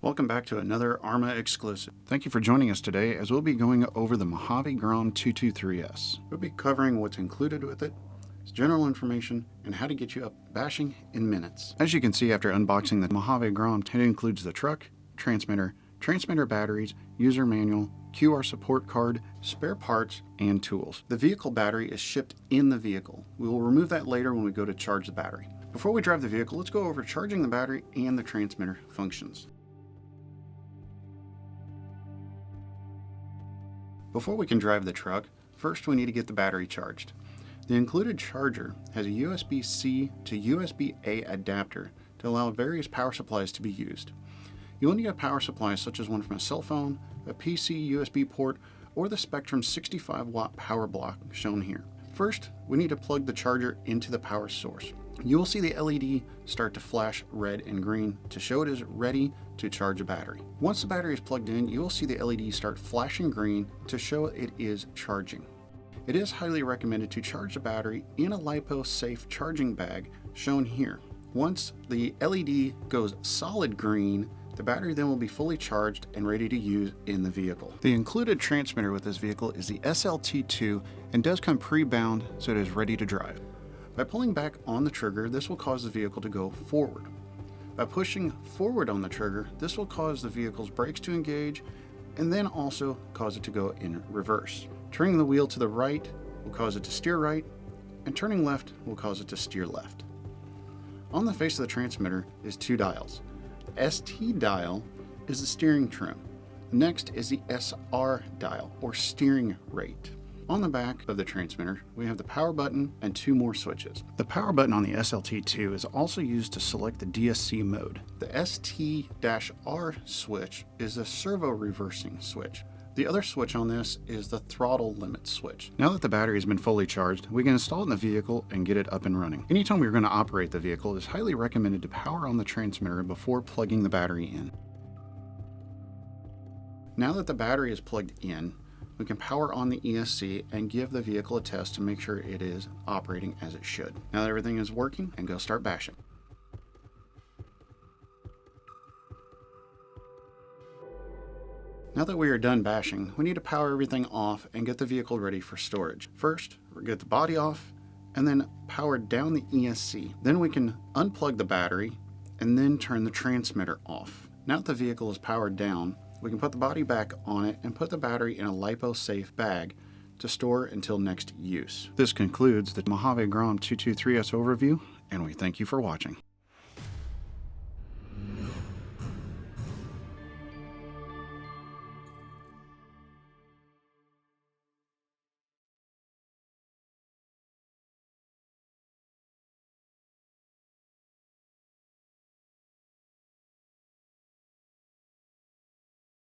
Welcome back to another ARRMA exclusive. Thank you for joining us today as we'll be going over the Mojave Grom 223S. We'll be covering what's included with it, its general information, and how to get you up bashing in minutes. As you can see after unboxing the Mojave Grom, it includes the truck, transmitter batteries, user manual, QR support card, spare parts, and tools. The vehicle battery is shipped in the vehicle. We will remove that later when we go to charge the battery. Before we drive the vehicle, let's go over charging the battery and the transmitter functions. Before we can drive the truck, first we need to get the battery charged. The included charger has a USB-C to USB-A adapter to allow various power supplies to be used. You will need a power supply such as one from a cell phone, a PC USB port, or the Spektrum 65-watt power block shown here. First, we need to plug the charger into the power source. You will see the LED start to flash red and green to show it is ready to charge a battery. Once the battery is plugged in, you will see the LED start flashing green to show it is charging. It is highly recommended to charge the battery in a LiPo-safe charging bag shown here. Once the LED goes solid green, the battery then will be fully charged and ready to use in the vehicle. The included transmitter with this vehicle is the SLT2 and does come pre-bound so it is ready to drive. By pulling back on the trigger, this will cause the vehicle to go forward. By pushing forward on the trigger, this will cause the vehicle's brakes to engage and then also cause it to go in reverse. Turning the wheel to the right will cause it to steer right, and turning left will cause it to steer left. On the face of the transmitter is two dials. The ST dial is the steering trim. Next is the SR dial, or steering rate. On the back of the transmitter, we have the power button and two more switches. The power button on the SLT2 is also used to select the DSC mode. The ST-R switch is a servo reversing switch. The other switch on this is the throttle limit switch. Now that the battery has been fully charged, we can install it in the vehicle and get it up and running. Anytime we're going to operate the vehicle, it is highly recommended to power on the transmitter before plugging the battery in. Now that the battery is plugged in, we can power on the ESC and give the vehicle a test to make sure it is operating as it should. Now that everything is working, and go start bashing. Now that we are done bashing, we need to power everything off and get the vehicle ready for storage. First, we'll get the body off and then power down the ESC. Then we can unplug the battery and then turn the transmitter off. Now that the vehicle is powered down, we can put the body back on it and put the battery in a LiPo-safe bag to store until next use. This concludes the Mojave Grom 223S overview, and we thank you for watching.